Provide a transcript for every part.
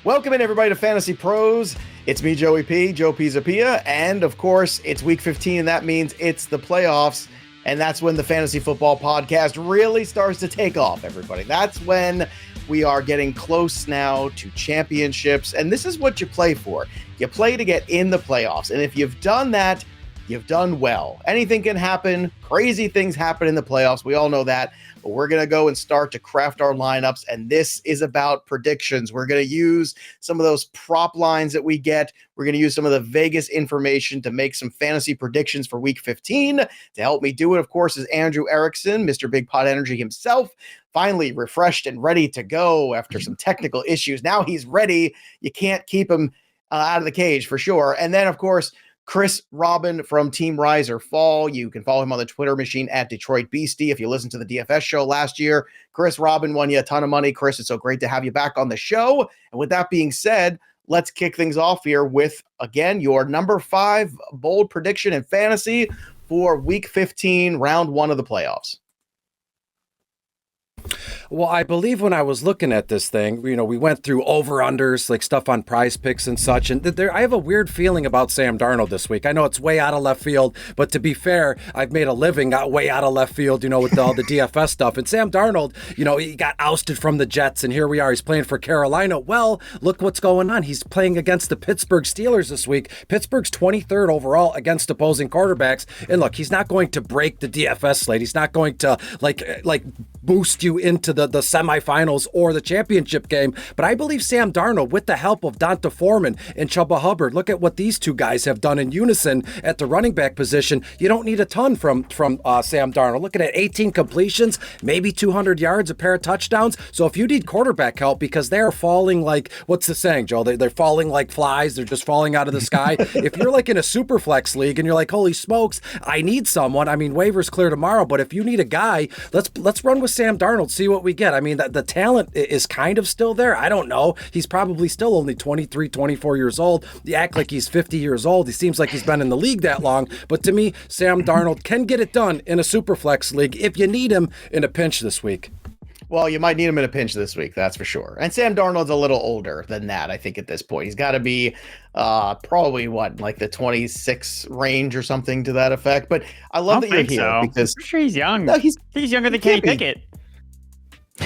Welcome in, everybody, to Fantasy Pros. It's me, Joey P, Joe Pizzapia, and of course, it's Week 15, and that means it's the playoffs, and that's when the Fantasy Football Podcast really starts to take off, everybody. That's when we are getting close now to championships, and this is what you play for. You play to get in the playoffs, and if you've done that, you've done well. Anything can happen. Crazy things happen in the playoffs. We all know that. But we're going to go and start to craft our lineups, and this is about predictions. We're going to use some of those prop lines that we get. We're going to use some of the Vegas information to make some fantasy predictions for Week 15. To help me do it, of course, is Andrew Erickson, Mr. Big Pot Energy himself, finally refreshed and ready to go after some technical issues. Now he's ready. You can't keep him out of the cage for sure. And then, of course, Chris Robin from Team Rise or Fall. You can follow him on the Twitter machine at Detroit Beastie. If you listened to the DFS show last year, Chris Robin won you a ton of money. Chris, it's so great to have you back on the show. And with that being said, let's kick things off here with, again, your number 5 bold prediction in fantasy for Week 15, round 1 of the playoffs. Well, I believe when I was looking at this thing, we went through over-unders, like stuff on Prize Picks and such, and I have a weird feeling about Sam Darnold this week. I know it's way out of left field, but to be fair, I've made a living way out of left field, with all the DFS stuff. And Sam Darnold, he got ousted from the Jets, and here we are. He's playing for Carolina. Well, look what's going on. He's playing against the Pittsburgh Steelers this week. Pittsburgh's 23rd overall against opposing quarterbacks. And look, he's not going to break the DFS slate. He's not going to like boost you into the semifinals or the championship game. But I believe Sam Darnold, with the help of Donta Foreman and Chuba Hubbard, look at what these two guys have done in unison at the running back position. You don't need a ton from Sam Darnold. Looking at 18 completions, maybe 200 yards, a pair of touchdowns. So if you need quarterback help, because they're falling like, what's the saying, Joe? They're falling like flies. They're just falling out of the sky. If you're like in a super flex league and you're like, holy smokes, I need someone. I mean, waivers clear tomorrow, but if you need a guy, let's run with Sam Darnold, see what we get. I mean, the talent is kind of still there. I don't know. He's probably still only 23, 24 years old. You act like he's 50 years old. He seems like he's been in the league that long. But to me, Sam Darnold can get it done in a super flex league if you need him in a pinch this week. Well, you might need him in a pinch this week, that's for sure. And Sam Darnold's a little older than that, I think, at this point. He's got to be probably, like the 26 range or something to that effect. But I love that you're here because I'm sure he's young. No, he's younger than Kenny Pickett.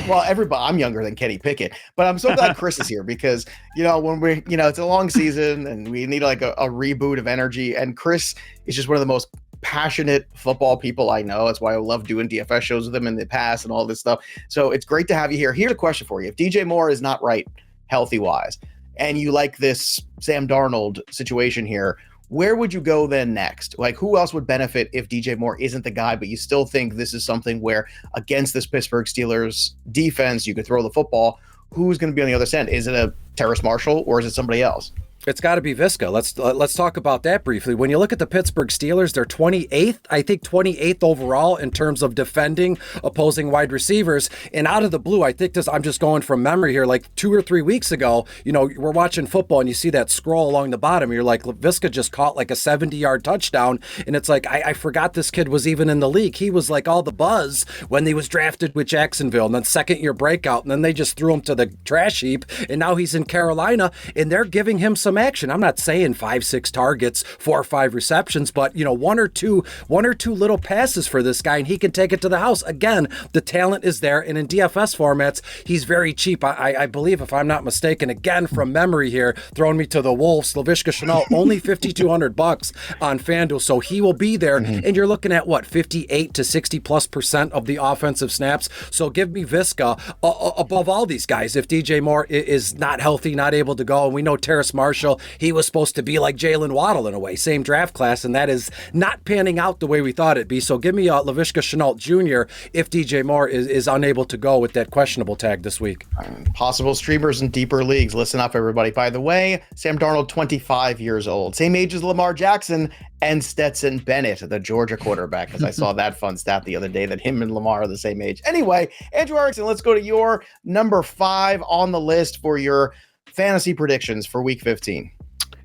Well, I'm younger than Kenny Pickett, but I'm so glad Chris is here because, when we, it's a long season and we need like a reboot of energy. And Chris is just one of the most passionate football people I know. That's why I love doing DFS shows with him in the past and all this stuff. So it's great to have you here. Here's a question for you. If DJ Moore is not right, healthy wise, and you like this Sam Darnold situation here, where would you go then next? Like, who else would benefit if DJ Moore isn't the guy, but you still think this is something where against this Pittsburgh Steelers defense, you could throw the football? Who's going to be on the other end? Is it a Terrace Marshall or is it somebody else? It's got to be Visca. Let's talk about that briefly. When you look at the Pittsburgh Steelers, they're 28th, I think 28th overall in terms of defending opposing wide receivers. And out of the blue, I think I'm just going from memory here, like 2 or 3 weeks ago, we're watching football and you see that scroll along the bottom. You're like, Visca just caught like a 70-yard touchdown. And it's like, I forgot this kid was even in the league. He was like all the buzz when he was drafted with Jacksonville and then second-year breakout. And then they just threw him to the trash heap. And now he's in Carolina and they're giving him some action. I'm not saying 5-6 targets, 4 or 5 receptions, but one or two little passes for this guy and he can take it to the house. Again, the talent is there, and in DFS formats, he's very cheap. I believe, if I'm not mistaken, again from memory here, throwing me to the wolves, Laviska Shenault, only $5,200 on FanDuel, so he will be there. And you're looking at 58 to 60+% of the offensive snaps. So give me Visca above all these guys if DJ Moore is not healthy, not able to go. And we know Terrace Marshall, he was supposed to be like Jalen Waddle in a way, same draft class, and that is not panning out the way we thought it'd be. So give me Laviska Shenault Jr. if DJ Moore is unable to go with that questionable tag this week. Possible streamers in deeper leagues. Listen up, everybody. By the way, Sam Darnold, 25 years old, same age as Lamar Jackson and Stetson Bennett, the Georgia quarterback, because I saw that fun stat the other day that him and Lamar are the same age. Anyway, Andrew Erickson, let's go to your number 5 on the list for your fantasy predictions for Week 15.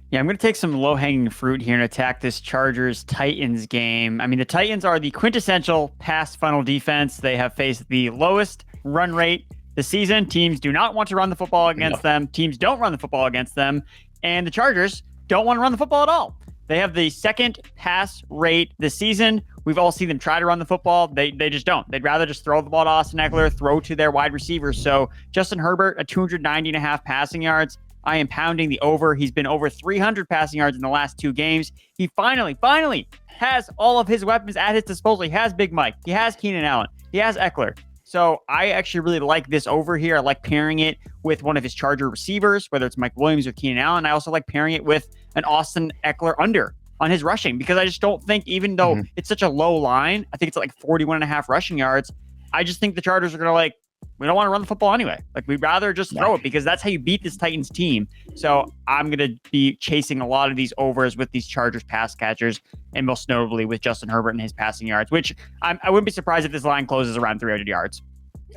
Yeah, I'm going to take some low-hanging fruit here and attack this Chargers-Titans game. I mean, the Titans are the quintessential pass funnel defense. They have faced the lowest run rate this season. Teams do not want to run the football against them. Teams don't run the football against them. And the Chargers don't want to run the football at all. They have the second pass rate this season. We've all seen them try to run the football. They just don't. They'd rather just throw the ball to Austin Eckler, throw to their wide receivers. So Justin Herbert, at 290.5 passing yards. I am pounding the over. He's been over 300 passing yards in the last 2 games. He finally has all of his weapons at his disposal. He has Big Mike. He has Keenan Allen. He has Eckler. So I actually really like this over here. I like pairing it with one of his Charger receivers, whether it's Mike Williams or Keenan Allen. I also like pairing it with an Austin Eckler under on his rushing, because I just don't think, even though it's such a low line, I think it's like 41.5 rushing yards. I just think the Chargers are going to we don't want to run the football anyway. We'd rather just throw it, because that's how you beat this Titans team. So I'm going to be chasing a lot of these overs with these Chargers pass catchers, and most notably with Justin Herbert and his passing yards, which I wouldn't be surprised if this line closes around 300 yards.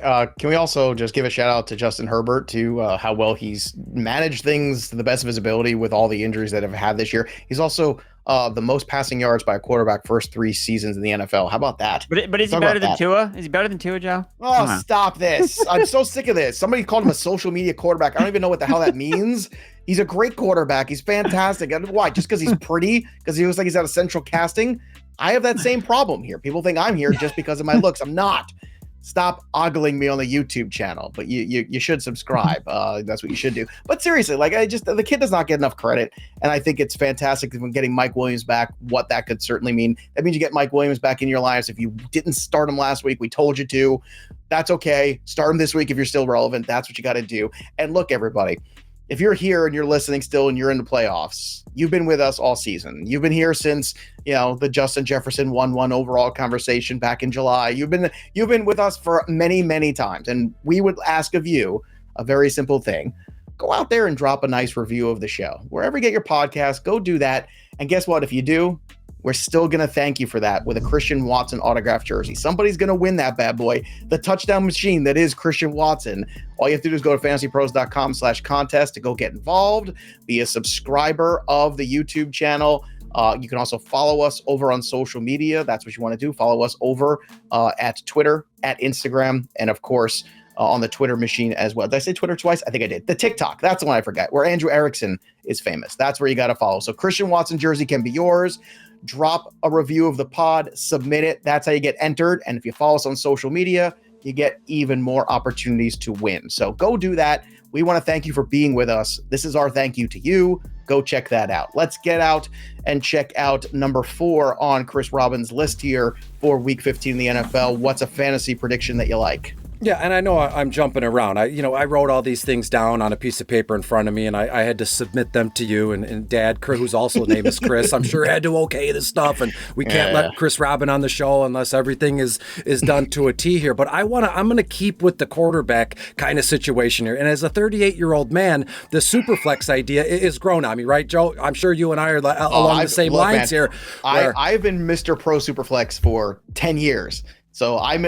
Can we also just give a shout out to Justin Herbert to how well he's managed things to the best of his ability with all the injuries that have had this year. He's also the most passing yards by a quarterback first 3 seasons in the NFL. How about that? But is he better than Tua? Is he better than Tua, Joe? Oh, stop this. I'm so sick of this. Somebody called him a social media quarterback. I don't even know what the hell that means. He's a great quarterback. He's fantastic. Why? Just because he's pretty? Because he looks like he's out of central casting? I have that same problem here. People think I'm here just because of my looks. I'm not. Stop ogling me on the YouTube channel, but you should subscribe. That's what you should do. But seriously, the kid does not get enough credit, and I think it's fantastic when getting Mike Williams back. What that could certainly mean. That means you get Mike Williams back in your lives. If you didn't start him last week, we told you to. That's okay. Start him this week if you're still relevant. That's what you got to do. And look, everybody, if you're here and you're listening still and you're in the playoffs, you've been with us all season. You've been here since, the Justin Jefferson 1-1 overall conversation back in July. You've been with us for many, many times. And we would ask of you a very simple thing. Go out there and drop a nice review of the show. Wherever you get your podcast, go do that. And guess what? If you do, we're still going to thank you for that with a Christian Watson autographed jersey. Somebody's going to win that bad boy, the touchdown machine that is Christian Watson. All you have to do is go to fantasypros.com/contest to go get involved, be a subscriber of the YouTube channel. You can also follow us over on social media. That's what you want to do. Follow us over at Twitter, at Instagram, and of course, on the Twitter machine as well. Did I say Twitter twice? I think I did. The TikTok. That's the one I forgot, where Andrew Erickson is famous. That's where you got to follow. So Christian Watson jersey can be yours. Drop a review of the pod, submit it. That's how you get entered. And if you follow us on social media, you get even more opportunities to win. So go do that. We want to thank you for being with us. This is our thank you to you. Go check that out. Let's get out and check out number 4 on Chris Robbins' list here for Week 15 in the NFL. What's a fantasy prediction that you like? Yeah, and I know I'm jumping around. I wrote all these things down on a piece of paper in front of me, and I had to submit them to you. And Dad, who's also named is Chris, I'm sure had to okay this stuff. And we can't let Chris Robin on the show unless everything is done to a T here. But I'm going to keep with the quarterback kind of situation here. And as a 38-year-old man, the Superflex idea is grown on me, right, Joe? I'm sure you and I are along the same lines here. I've been Mr. Pro Superflex for 10 years. So I'm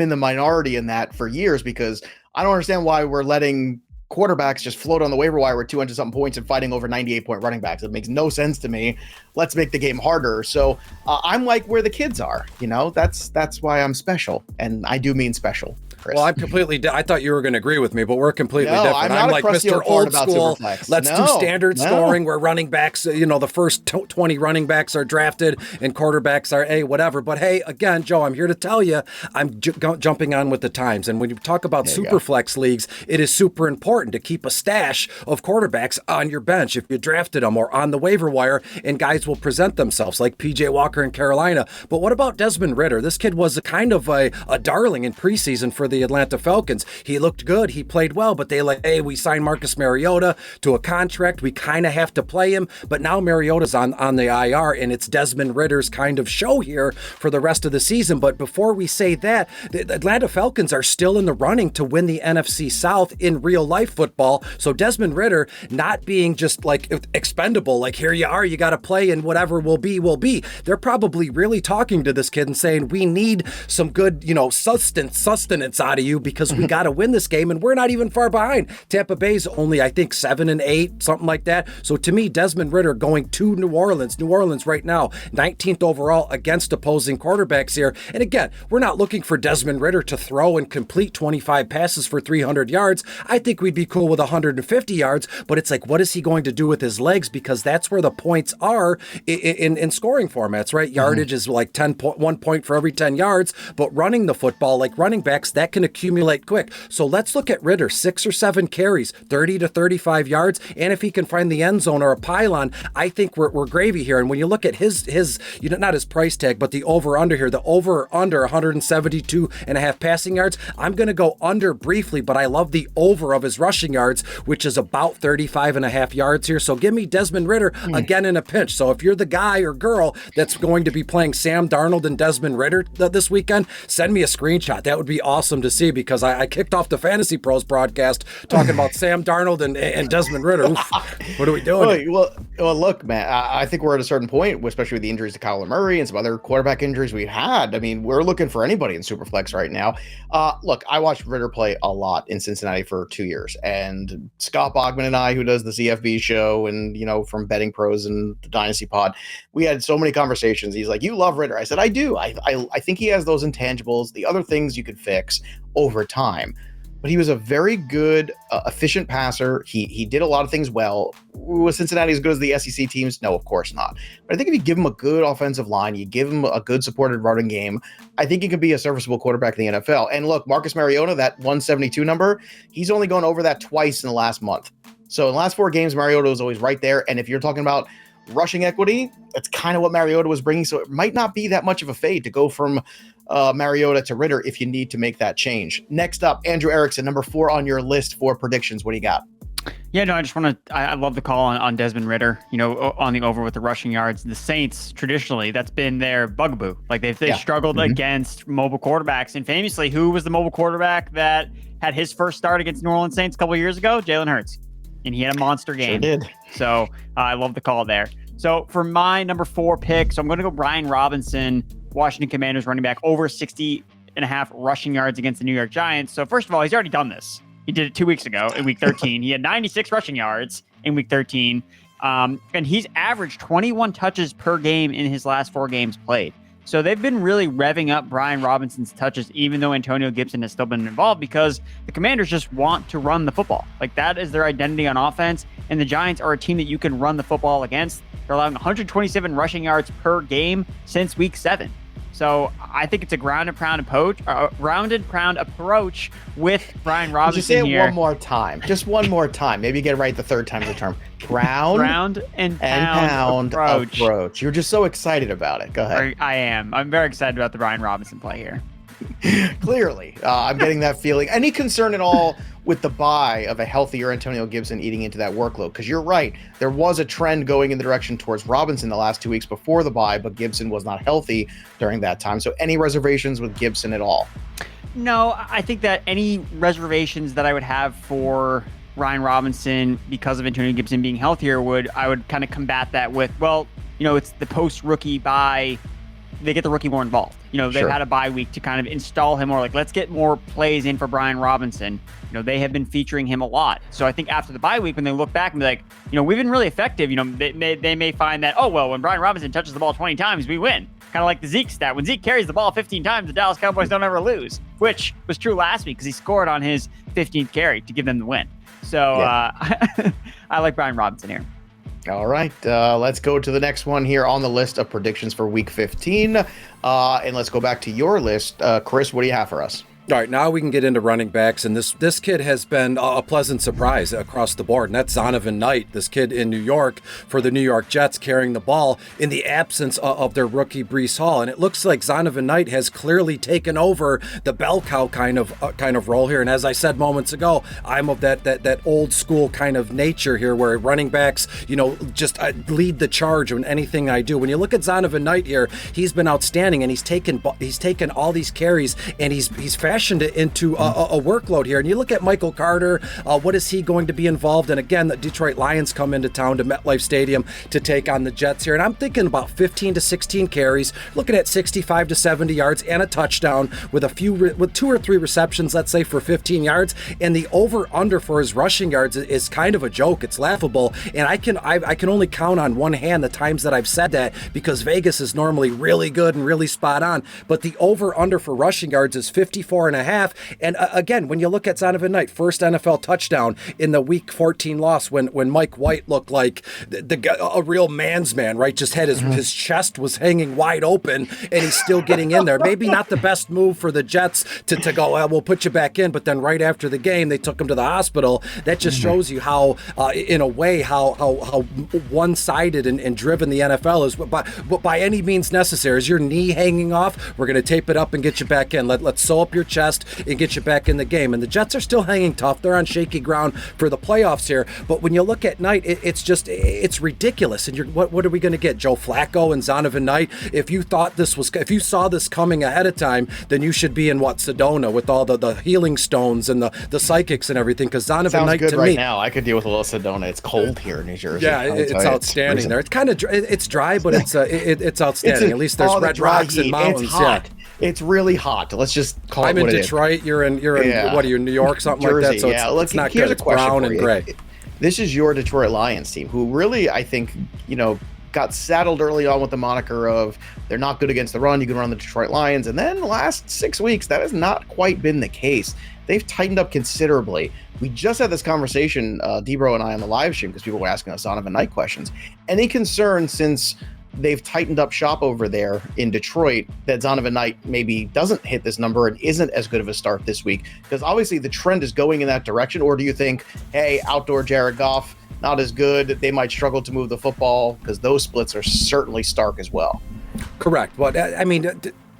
in the minority in that for years, because I don't understand why we're letting quarterbacks just float on the waiver wire with 200 something points and fighting over 98-point running backs. It makes no sense to me. Let's make the game harder. So I'm like where the kids are. That's why I'm special, and I do mean special. Chris. Well, I'm completely. I thought you were going to agree with me, but we're completely different. I'm like Mr. Old School. Let's do standard scoring where running backs, the first 20 running backs are drafted and quarterbacks are whatever. But hey, again, Joe, I'm here to tell you, I'm jumping on with the times. And when you talk about Superflex leagues, it is super important to keep a stash of quarterbacks on your bench if you drafted them or on the waiver wire, and guys will present themselves like PJ Walker in Carolina. But what about Desmond Ridder? This kid was a kind of a darling in preseason for the Atlanta Falcons. He looked good. He played well, but we signed Marcus Mariota to a contract. We kind of have to play him, but now Mariota's on the IR, and it's Desmond Ridder's kind of show here for the rest of the season. But before we say that, the Atlanta Falcons are still in the running to win the NFC South in real life football. So Desmond Ridder not being just like expendable, like here you are, you got to play and whatever will be, will be. They're probably really talking to this kid and saying, we need some good, sustenance out of you because we got to win this game. And we're not even far behind. Tampa Bay's only, I think, 7-8, something like that. So to me, Desmond Ridder going to New Orleans right now, 19th overall against opposing quarterbacks here. And again, we're not looking for Desmond Ridder to throw and complete 25 passes for 300 yards. I think we'd be cool with 150 yards, but it's like, what is he going to do with his legs? Because that's where the points are in scoring formats, right? Yardage is like 1 point for every 10 yards, but running the football, like running backs, that can accumulate quick. So let's look at Ridder, 6 or 7 carries, 30 to 35 yards. And if he can find the end zone or a pylon, I think we're gravy here. And when you look at his not his price tag, but the over under here, the over under 172 and a half passing yards, I'm going to go under briefly, but I love the over of his rushing yards, which is about 35 and a half yards here. So give me Desmond Ridder again in a pinch. So if you're the guy or girl that's going to be playing Sam Darnold and Desmond Ridder this weekend, send me a screenshot. That would be awesome to see, because I kicked off the Fantasy Pros broadcast talking about Sam Darnold and Desmond Ridder. Oof, what are we doing? Well, look, man, I think we're at a certain point, especially with the injuries to Kyler Murray and some other quarterback injuries we've had. I mean, we're looking for anybody in Superflex right now. Look, I watched Ridder play a lot in Cincinnati for 2 years, and Scott Bogman and I, who does the CFB show and, from Betting Pros and the Dynasty Pod, we had so many conversations. He's like, you love Ridder. I said, I do. I think he has those intangibles, the other things you could fix over time. But he was a very good, efficient passer. He did a lot of things well. Was Cincinnati as good as the SEC teams? No, of course not. But I think if you give him a good offensive line, you give him a good supported running game, I think he could be a serviceable quarterback in the NFL. And look, Marcus Mariota, that 172 number, he's only gone over that twice in the last month. So in the last 4 games, Mariota was always right there. And if you're talking about rushing equity, that's kind of what Mariota was bringing. So it might not be that much of a fade to go from Mariota to Ridder if you need to make that change. Next up, Andrew Erickson, number 4 on your list for predictions. What do you got? Yeah, no, I just want to, I love the call on Desmond Ridder, on the over with the rushing yards. The Saints, traditionally, that's been their bugaboo. Like they've struggled against mobile quarterbacks. And famously, who was the mobile quarterback that had his first start against New Orleans Saints a couple of years ago? Jalen Hurts. And he had a monster game. Sure did. So I love the call there. So for my number 4 pick, so I'm going to go Brian Robinson, Washington Commanders running back, over 60.5 rushing yards against the New York Giants. So first of all, he's already done this. He did it 2 weeks ago in week 13. He had 96 rushing yards in week 13. And he's averaged 21 touches per game in his last 4 games played. So they've been really revving up Brian Robinson's touches, even though Antonio Gibson has still been involved, because the Commanders just want to run the football. Like that is their identity on offense. And the Giants are a team that you can run the football against. They're allowing 127 rushing yards per game since week 7. So I think it's a grounded pound approach with Brian Robinson. Just say it here. one more time. Just one more time. Maybe you get it right the third time's the term. Ground and pound approach. You're just so excited about it. Go ahead. I am. I'm very excited about the Brian Robinson play here. Clearly, I'm getting that feeling. Any concern at all with the bye of a healthier Antonio Gibson eating into that workload? Because you're right, there was a trend going in the direction towards Robinson the last 2 weeks before the bye, but Gibson was not healthy during that time. So any reservations with Gibson at all? No, I think that any reservations that I would have for Ryan Robinson because of Antonio Gibson being healthier I would kind of combat that with, it's the post-rookie bye. They get the rookie more involved. They've had a bye week to kind of install him, or like, let's get more plays in for Brian Robinson. They have been featuring him a lot. So I think after the bye week, when they look back and be like, we've been really effective, they may find that, when Brian Robinson touches the ball 20 times, we win. Kind of like the Zeke stat. When Zeke carries the ball 15 times, the Dallas Cowboys don't ever lose, which was true last week because he scored on his 15th carry to give them the win. So I like Brian Robinson here. All right, let's go to the next one here on the list of predictions for Week 15. And let's go back to your list. Chris, what do you have for us? All right, now we can get into running backs, and this kid has been a pleasant surprise across the board, and that's Zonovan Knight, this kid in New York for the New York Jets, carrying the ball in the absence of their rookie Breece Hall, and it looks like Zonovan Knight has clearly taken over the bell cow kind of role here. And as I said moments ago, I'm of that old school kind of nature here, where running backs, just lead the charge in anything I do. When you look at Zonovan Knight here, he's been outstanding, and he's taken all these carries, and he's fast fashioned it into a workload here. And you look at Michael Carter, what is he going to be involved in? Again, the Detroit Lions come into town to MetLife Stadium to take on the Jets here. And I'm thinking about 15 to 16 carries, looking at 65 to 70 yards and a touchdown with with 2 or 3 receptions, let's say, for 15 yards. And the over-under for his rushing yards is kind of a joke. It's laughable. And I can only count on one hand the times that I've said that, because Vegas is normally really good and really spot on. But the over-under for rushing yards is 54.5. And again, when you look at Zonovan Knight, first NFL touchdown in the Week 14 loss when Mike White looked like a real man's man, right? Just had his chest was hanging wide open, and he's still getting in there. Maybe not the best move for the Jets to go, well, we'll put you back in, but then right after the game, they took him to the hospital. That just shows you how, in a way, how one-sided and driven the NFL is. But by any means necessary. Is your knee hanging off? We're going to tape it up and get you back in. Let's sew up your chest and get you back in the game. And the Jets are still hanging tough. They're on shaky ground for the playoffs here. But when you look at Knight, it's ridiculous. And what are we going to get? Joe Flacco and Zonovan Knight? If you saw this coming ahead of time, then you should be in Sedona with all the healing stones and the psychics and everything. Because Zonovan Knight, to me, now I could deal with a little Sedona. It's cold here in New Jersey. Yeah, it's outstanding there. It's kind of it's dry, but it's outstanding. At least there's red rocks and mountains. It's hot. Yeah. It's really hot. Let's just call it what it is. I'm in Detroit. You're in what are you, New York, something Jersey, like that? So it's not good. It's brown and gray. This is your Detroit Lions team, who really, I think, got saddled early on with the moniker of they're not good against the run. You can run the Detroit Lions. And then the last 6 weeks, that has not quite been the case. They've tightened up considerably. We just had this conversation, Debro and I, on the live stream, because people were asking us Zonovan Knight questions. Any concern since they've tightened up shop over there in Detroit that Zonovan Knight maybe doesn't hit this number and isn't as good of a start this week? Because obviously the trend is going in that direction. Or do you think, hey, outdoor Jared Goff, not as good, they might struggle to move the football? Because those splits are certainly stark as well. Correct. But I mean,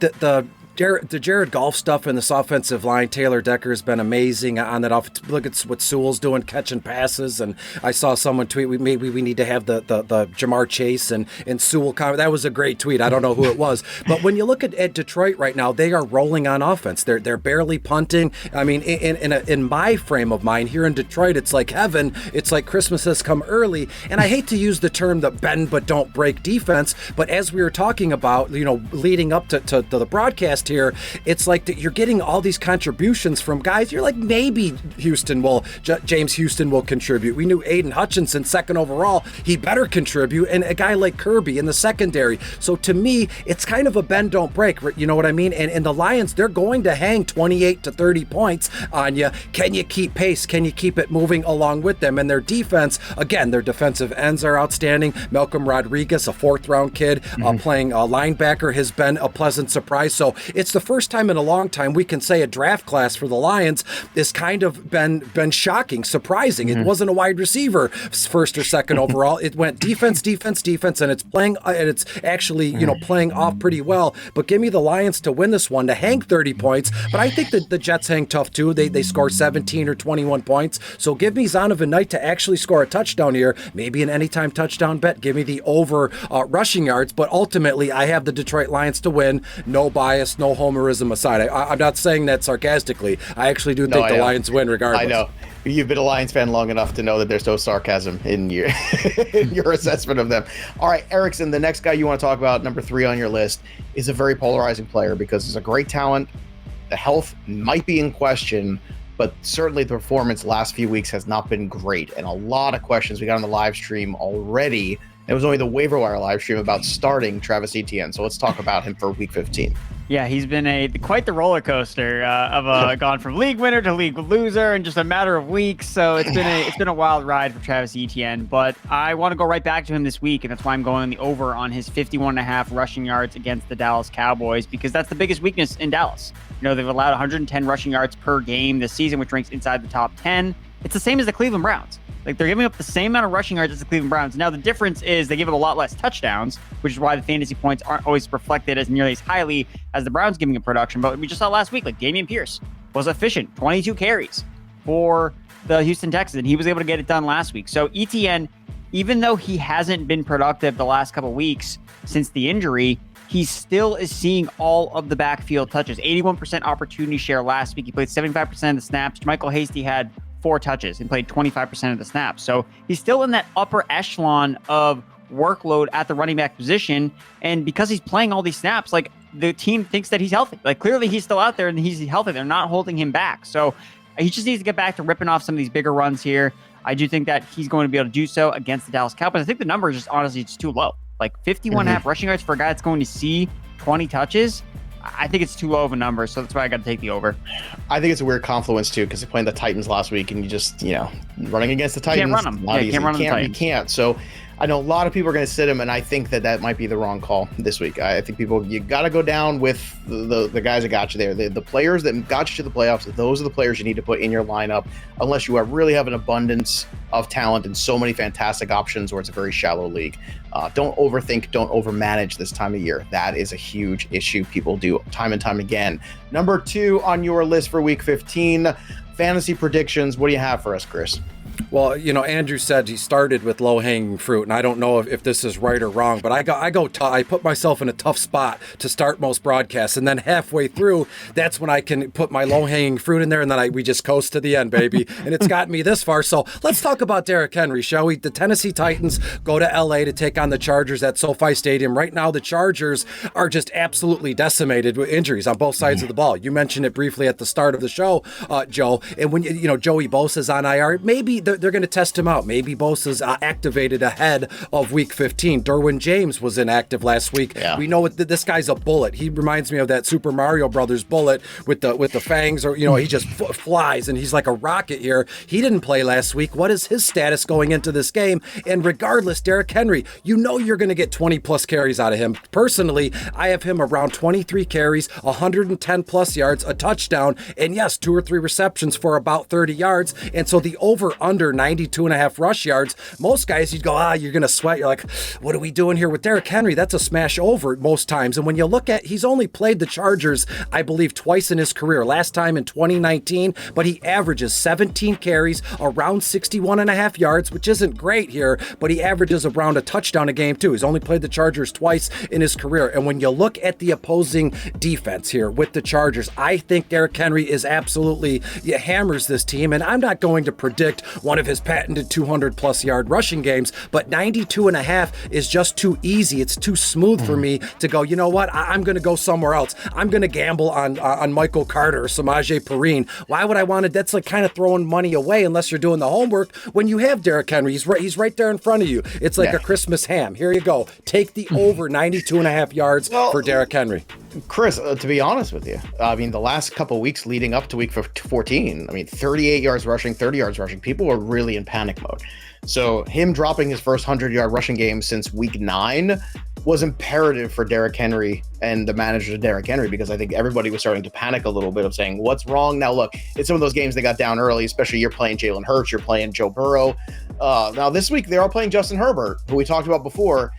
the Jared Goff stuff in this offensive line, Taylor Decker's been amazing on that off. Look at what Sewell's doing, catching passes. And I saw someone tweet, maybe we need to have the Jamar Chase and Sewell comment. That was a great tweet. I don't know who it was. But when you look at Detroit right now, they are rolling on offense. They're barely punting. I mean, in my frame of mind here in Detroit, it's like heaven. It's like Christmas has come early. And I hate to use the term the bend but don't break defense. But as we were talking about, leading up to the broadcast here, it's like that you're getting all these contributions from guys. You're like, maybe James Houston will contribute. We knew Aiden Hutchinson, second overall, he better contribute, and a guy like Kirby in the secondary. So to me, it's kind of a bend don't break. You know what I mean? And the Lions, they're going to hang 28 to 30 points on you. Can you keep pace? Can you keep it moving along with them? And their defense, again, their defensive ends are outstanding. Malcolm Rodriguez, a 4th-round kid, playing linebacker, has been a pleasant surprise. So it's the first time in a long time we can say a draft class for the Lions is kind of been shocking, surprising. It wasn't a wide receiver first or second overall. It went defense, and it's playing, and it's actually playing off pretty well. But give me the Lions to win this one, to hang 30 points. But I think that the Jets hang tough too. They score 17 or 21 points. So give me Zonovan Knight to actually score a touchdown here, maybe an anytime touchdown bet. Give me the over rushing yards. But ultimately, I have the Detroit Lions to win. No bias, no homerism aside. I'm not saying that sarcastically. I actually do think the Lions win regardless. I know. You've been a Lions fan long enough to know that there's no sarcasm in your assessment of them. All right, Erickson, the next guy you want to talk about, number 3 on your list, is a very polarizing player because he's a great talent. The health might be in question, but certainly the performance last few weeks has not been great. And a lot of questions we got on the live stream already. It was only the waiver wire live stream about starting Travis Etienne. So let's talk about him for week 15. Yeah, he's been quite the roller coaster of gone from league winner to league loser in just a matter of weeks. So it's been a wild ride for Travis Etienne. But I want to go right back to him this week, and that's why I'm going the over on his 51.5 rushing yards against the Dallas Cowboys, because that's the biggest weakness in Dallas. They've allowed 110 rushing yards per game this season, which ranks inside the top 10. It's the same as the Cleveland Browns. Like, they're giving up the same amount of rushing yards as the Cleveland Browns. Now, the difference is they give up a lot less touchdowns, which is why the fantasy points aren't always reflected as nearly as highly as the Browns giving up production. But we just saw last week, like, Dameon Pierce was efficient, 22 carries for the Houston Texans, and he was able to get it done last week. So Etienne, even though he hasn't been productive the last couple of weeks since the injury, he still is seeing all of the backfield touches. 81% opportunity share last week. He played 75% of the snaps. Michael Hasty had 4 touches and played 25% of the snaps. So he's still in that upper echelon of workload at the running back position. And because he's playing all these snaps, like, the team thinks that he's healthy. Like, clearly he's still out there and he's healthy. They're not holding him back. So he just needs to get back to ripping off some of these bigger runs here. I do think that he's going to be able to do so against the Dallas Cowboys. I think the number is just honestly just too low. Like 51.5 rushing yards for a guy that's going to see 20 touches. I think it's too low of a number, so that's why I got to take the over. I think it's a weird confluence too, because they're playing the Titans last week, and you just, running against the Titans, can't run them. Yeah, can't run the Titans. You can't. So I know a lot of people are going to sit him, and I think that might be the wrong call this week. I think you got to go down with the guys that got you there. The players that got you to the playoffs, those are the players you need to put in your lineup, unless you really have an abundance of talent and so many fantastic options, or it's a very shallow league. Don't overthink, don't overmanage this time of year. That is a huge issue people do time and time again. Number 2 on your list for week 15, fantasy predictions. What do you have for us, Chris? Well, Andrew said he started with low-hanging fruit, and I don't know if this is right or wrong, but I put myself in a tough spot to start most broadcasts, and then halfway through, that's when I can put my low-hanging fruit in there, and then we just coast to the end, baby, and it's gotten me this far. So let's talk about Derrick Henry, shall we? The Tennessee Titans go to L.A. to take on the Chargers at SoFi Stadium. Right now, the Chargers are just absolutely decimated with injuries on both sides of the ball. You mentioned it briefly at the start of the show, Joe, and when Joey Bosa's on IR, maybe they're going to test him out. Maybe Bosa's activated ahead of week 15. Derwin James was inactive last week. Yeah. We know this guy's a bullet. He reminds me of that Super Mario Brothers bullet with the fangs, or he just flies, and he's like a rocket here. He didn't play last week. What is his status going into this game? And regardless, Derrick Henry, you're going to get 20 plus carries out of him. Personally, I have him around 23 carries, 110 plus yards, a touchdown, and yes, 2 or 3 receptions for about 30 yards. And so the over-under 92.5 rush yards, most guys you'd go, you're going to sweat. You're like, what are we doing here with Derrick Henry? That's a smash over most times. And when you look at, he's only played the Chargers, I believe, twice in his career. Last time in 2019, but he averages 17 carries, around 61.5 yards, which isn't great here, but he averages around a touchdown a game too. He's only played the Chargers twice in his career. And when you look at the opposing defense here with the Chargers, I think Derrick Henry is absolutely hammers this team. And I'm not going to predict one of his patented 200 plus yard rushing games, but 92.5 is just too easy. It's too smooth for me to go, you know what? I'm going to go somewhere else. I'm going to gamble on Michael Carter or Samaje Perine. Why would I want to? That's like kind of throwing money away unless you're doing the homework. When you have Derrick Henry, he's right there in front of you. It's like a Christmas ham. Here you go. Take the over 92.5 yards for Derrick Henry. Chris, to be honest with you, I mean, the last couple of weeks leading up to week 14, 38 yards rushing, 30 yards rushing, people were really in panic mode. So him dropping his first 100-yard rushing game since week 9 was imperative for Derrick Henry and the manager of Derrick Henry, because I think everybody was starting to panic a little bit of saying, what's wrong? Now, look, it's some of those games they got down early, especially you're playing Jalen Hurts, you're playing Joe Burrow. Now, this week they are playing Justin Herbert, who we talked about before.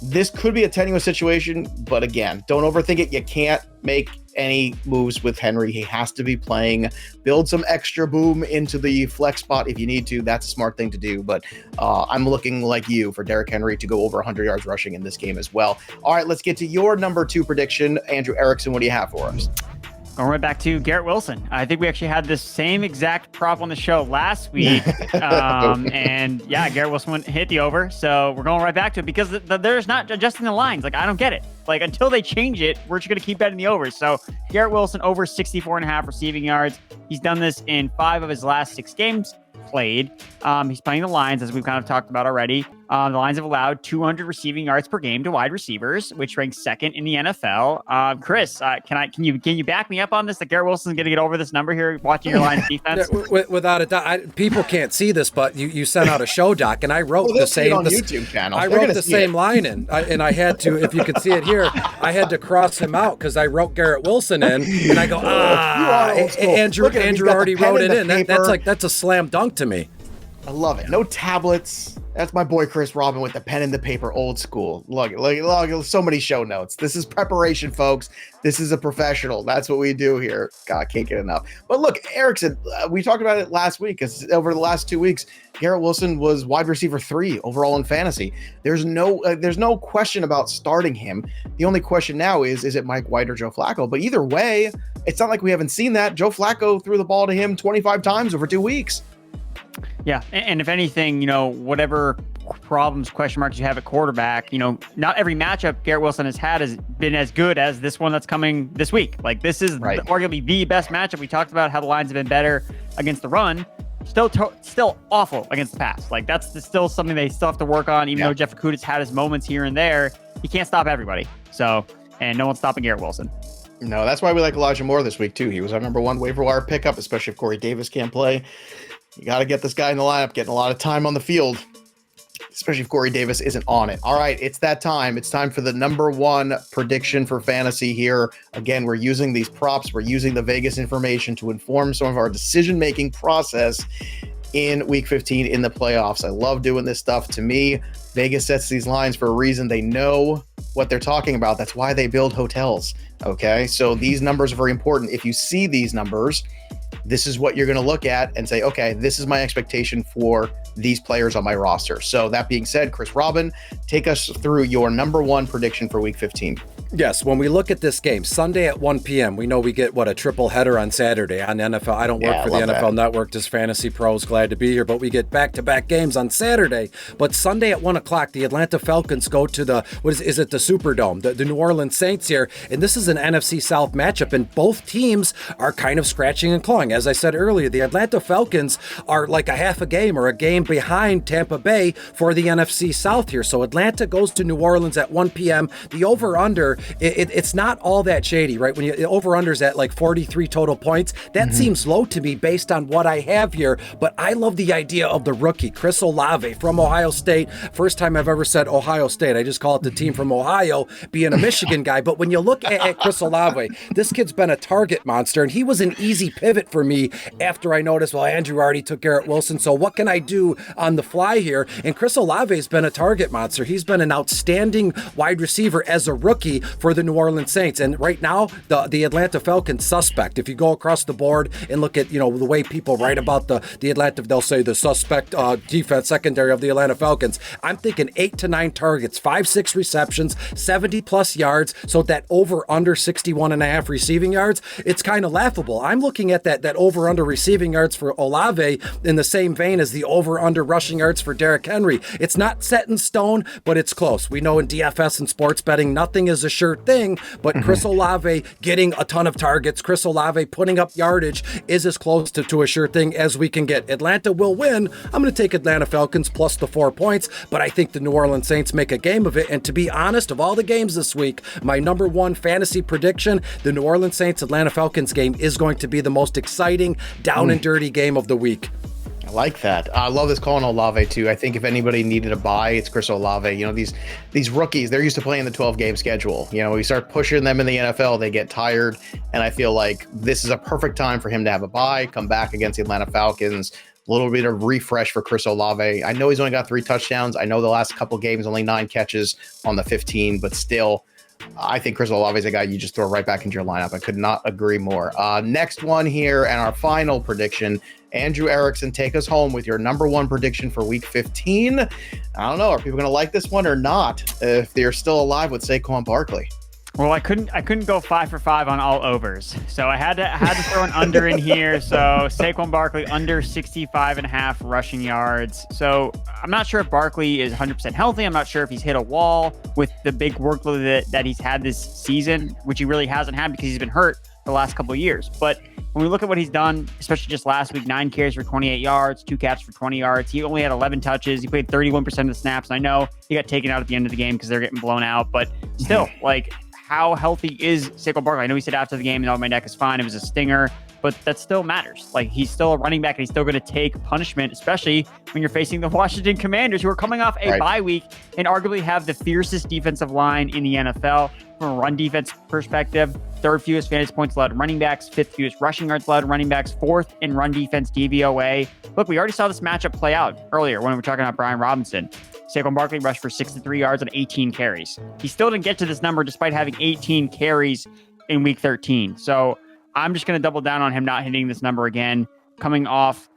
This could be a tenuous situation, but again, don't overthink it. You can't make any moves with Henry. He has to be playing. Build some extra boom into the flex spot if you need to. That's a smart thing to do, but I'm looking like you for Derrick Henry to go over 100 yards rushing in this game as well. All right, let's get to your number 2 prediction. Andrew Erickson, what do you have for us? Going right back to Garrett Wilson. I think we actually had the same exact prop on the show last week. And yeah, Garrett Wilson hit the over. So we're going right back to it because there's not adjusting the lines. Like, I don't get it. Like, until they change it, we're just going to keep betting the overs. So Garrett Wilson over 64.5 receiving yards. He's done this in 5 of his last 6 games played. He's playing the Lions, as we've kind of talked about already. The Lions have allowed 200 receiving yards per game to wide receivers, which ranks 2nd in the NFL. Chris, can you back me up on this? That Garrett Wilson's going to get over this number here, watching your Lions defense? Without a doubt, people can't see this, but you sent out a show doc, and I wrote the same on YouTube channel. I wrote the same line in, and I had to, if you can see it here, I had to cross him out because I wrote Garrett Wilson in, and I go, Andrew already wrote it in. That's a slam dunk to me. I love it. No tablets. That's my boy Chris Robin with the pen and the paper, old school. Look, so many show notes. This is preparation, folks. This is a professional. That's what we do here. God, can't get enough. But look, Erickson, we talked about it last week, because over the last 2 weeks, Garrett Wilson was wide receiver 3 overall in fantasy. There's no question about starting him. The only question now is it Mike White or Joe Flacco? But either way, it's not like we haven't seen that. Joe Flacco threw the ball to him 25 times over 2 weeks. Yeah, and if anything, whatever problems, question marks you have at quarterback, not every matchup Garrett Wilson has had has been as good as this one that's coming this week. Like, this is arguably the best matchup. We talked about how the lines have been better against the run. Still awful against the pass. Like, that's still something they still have to work on, even though Jeff Okudah's had his moments here and there. He can't stop everybody. So, and no one's stopping Garrett Wilson. No, that's why we like Elijah Moore this week, too. He was our number 1 waiver wire pickup, especially if Corey Davis can't play. You got to get this guy in the lineup, getting a lot of time on the field, especially if Corey Davis isn't on it. All right, it's that time. It's time for the number 1 prediction for fantasy here. Again, we're using these props. We're using the Vegas information to inform some of our decision-making process in Week 15 in the playoffs. I love doing this stuff. To me, Vegas sets these lines for a reason. They know what they're talking about. That's why they build hotels. Okay, so these numbers are very important. If you see these numbers, this is what you're going to look at and say, okay, this is my expectation for these players on my roster. So that being said, Chris Robin, take us through your number 1 prediction for Week 15. Yes, when we look at this game, Sunday at 1 p.m., we know we get, a triple header on Saturday on NFL. I don't work for the NFL Network, just FantasyPros, glad to be here, but we get back-to-back games on Saturday. But Sunday at 1 o'clock, the Atlanta Falcons go to the, is it the Superdome, the New Orleans Saints here, and this is an NFC South matchup, and both teams are kind of scratching and clawing. As I said earlier, the Atlanta Falcons are like a half a game or a game behind Tampa Bay for the NFC South here. So Atlanta goes to New Orleans at 1 p.m. The over-under, it's not all that shady, right? When you over-under's at like 43 total points, that seems low to me based on what I have here. But I love the idea of the rookie, Chris Olave from Ohio State. First time I've ever said Ohio State. I just call it the team from Ohio, being a Michigan guy. But when you look at Chris Olave, this kid's been a target monster, and he was an easy pivot for me after I noticed, well, Andrew already took Garrett Wilson, so what can I do on the fly here? And Chris Olave's been a target monster. He's been an outstanding wide receiver as a rookie for the New Orleans Saints. And right now, the Atlanta Falcons suspect. If you go across the board and look at, the way people write about the Atlanta, they'll say the suspect defense secondary of the Atlanta Falcons. I'm thinking 8 to 9 targets, 5-6 receptions, 70 plus yards. So that over under 61.5 receiving yards, it's kind of laughable. I'm looking at that over under receiving yards for Olave in the same vein as the over under rushing yards for Derrick Henry. It's not set in stone, but it's close. We know in DFS and sports betting, nothing is a sure thing, but Chris Olave getting a ton of targets, Chris Olave putting up yardage is as close to a sure thing as we can get. Atlanta will win. I'm going to take Atlanta Falcons plus the 4 points, but I think the New Orleans Saints make a game of it. And to be honest, of all the games this week, my number 1 fantasy prediction, the New Orleans Saints Atlanta Falcons game is going to be the most exciting, down and dirty game of the week. I like that. I love this call on Olave too. I think if anybody needed a buy, it's Chris Olave. These rookies, they're used to playing the 12-game schedule. We start pushing them in the NFL, they get tired. And I feel like this is a perfect time for him to have a buy, come back against the Atlanta Falcons. A little bit of refresh for Chris Olave. I know he's only got 3 touchdowns. I know the last couple games, only 9 catches on the 15, but still, I think Chris Olave is a guy you just throw right back into your lineup. I could not agree more. Next one here, and our final prediction. Andrew Erickson, take us home with your number 1 prediction for Week 15. I don't know. Are people going to like this one or not? If they're still alive with Saquon Barkley. Well, I couldn't go 5 for 5 on all overs, so I had to throw an under in here. So Saquon Barkley under 65.5 rushing yards. So I'm not sure if Barkley is 100% healthy. I'm not sure if he's hit a wall with the big workload that he's had this season, which he really hasn't had because he's been hurt the last couple of years. But when we look at what he's done, especially just last week, 9 carries for 28 yards, 2 catches for 20 yards. He only had 11 touches. He played 31% of the snaps. And I know he got taken out at the end of the game because they're getting blown out, but still, how healthy is Saquon Barkley? I know he said after the game, my neck is fine. It was a stinger, but that still matters. He's still a running back and he's still going to take punishment, especially when you're facing the Washington Commanders, who are coming off a bye week and arguably have the fiercest defensive line in the NFL from a run defense perspective. third fewest fantasy points allowed to running backs, fifth fewest rushing yards allowed to running backs, fourth in run defense DVOA. Look, we already saw this matchup play out earlier when we were talking about Brian Robinson. Saquon Barkley rushed for 63 yards on 18 carries. He still didn't get to this number despite having 18 carries in week 13. So I'm just going to double down on him not hitting this number again, coming off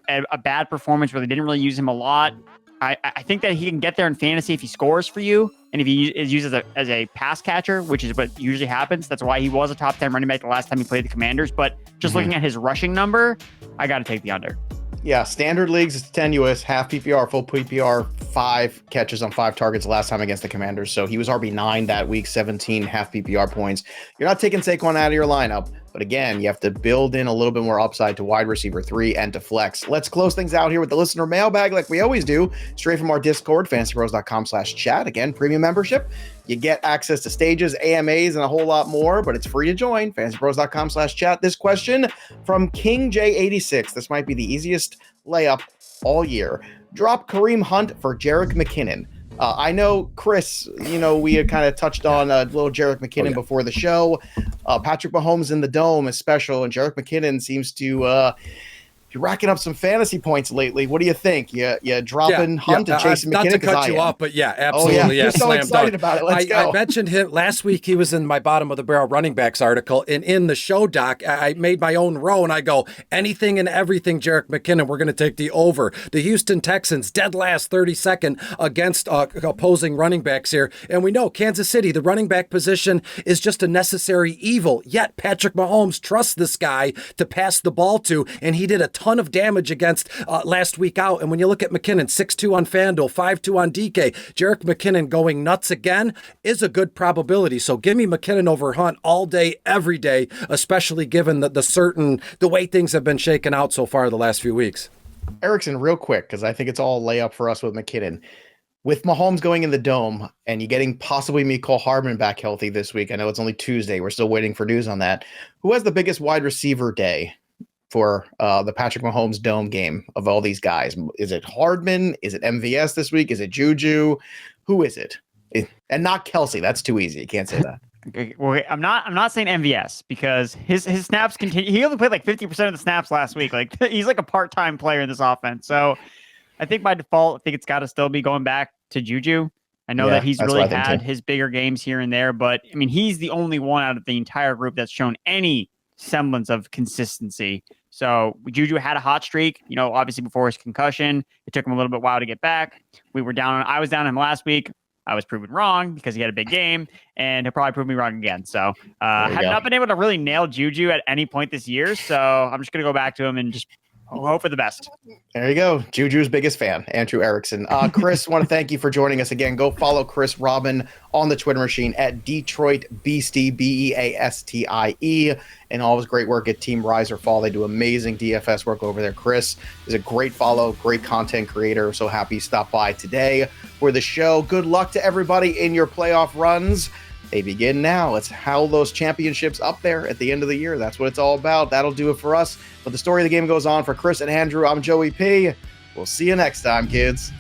a bad performance where they didn't really use him a lot. I think that he can get there in fantasy if he scores for you and if he is used as a pass catcher, which is what usually happens. That's why he was a top 10 running back the last time he played the Commanders. But just looking at his rushing number, I got to take the under. Yeah, standard leagues, it's tenuous, half PPR, full PPR, 5 catches on 5 targets last time against the Commanders. So he was RB9 that week, 17 half PPR points. You're not taking Saquon out of your lineup, but again, you have to build in a little bit more upside to wide receiver 3 and to flex. Let's close things out here with the listener mailbag like we always do, straight from our Discord, fantasypros.com/chat. Again, premium membership. You get access to stages, AMAs, and a whole lot more, but it's free to join, fantasypros.com/chat. This question from King J86. This might be the easiest layup all year. Drop Kareem Hunt for Jerick McKinnon. I know, Chris, we had kind of touched on a little Jerick McKinnon before the show. Patrick Mahomes in the Dome is special, and Jerick McKinnon seems to be racking up some fantasy points lately. What do you think? You dropping Hunt and chasing McKinnon? Not to cut you off, but absolutely. Oh, yeah. You're so excited about it. Let's go. I mentioned him last week. He was in my bottom of the barrel running backs article, and in the show doc, I made my own row, and I go, anything and everything Jerick McKinnon, we're going to take the over. The Houston Texans, dead last, 32nd against opposing running backs here. And we know Kansas City, the running back position is just a necessary evil. Yet Patrick Mahomes trusts this guy to pass the ball to, and he did a ton of damage against last week out. And when you look at McKinnon, 6'2" on FanDuel, 5'2" on DK, Jerick McKinnon going nuts again is a good probability. So give me McKinnon over Hunt all day, every day, especially given the way things have been shaken out so far the last few weeks. Erickson, real quick, because I think it's all a layup for us with McKinnon. With Mahomes going in the Dome and you getting possibly Mecole Hardman back healthy this week, I know it's only Tuesday. We're still waiting for news on that. Who has the biggest wide receiver day for the Patrick Mahomes Dome game of all these guys? Is it Hardman? Is it MVS this week? Is it Juju? Who is it? And not Kelsey. That's too easy. You can't say that. Okay, well, I'm not saying MVS because his snaps continue. He only played like 50% of the snaps last week. Like he's like a part-time player in this offense. So I think by default, I think it's got to still be going back to Juju. I know that he's really had his bigger games here and there, but I mean, he's the only one out of the entire group that's shown any semblance of consistency. So Juju had a hot streak, obviously before his concussion. It took him a little bit while to get back. I was down on him last week. I was proven wrong because he had a big game, and he'll probably prove me wrong again. So have not been able to really nail Juju at any point this year. So I'm just going to go back to him and just hope for the best. There you go. Juju's biggest fan, Andrew Erickson. Chris, want to thank you for joining us again. Go follow Chris Robin on the Twitter machine at Detroit Beastie, Beastie, and all his great work at Team Rise or Fall. They do amazing DFS work over there. Chris is a great follow, great content creator. So happy you stopped by today for the show. Good luck to everybody in your playoff runs. They begin now. Let's howl those championships up there at the end of the year. That's what it's all about. That'll do it for us. But the story of the game goes on. For Chris and Andrew, I'm Joey P. We'll see you next time, kids.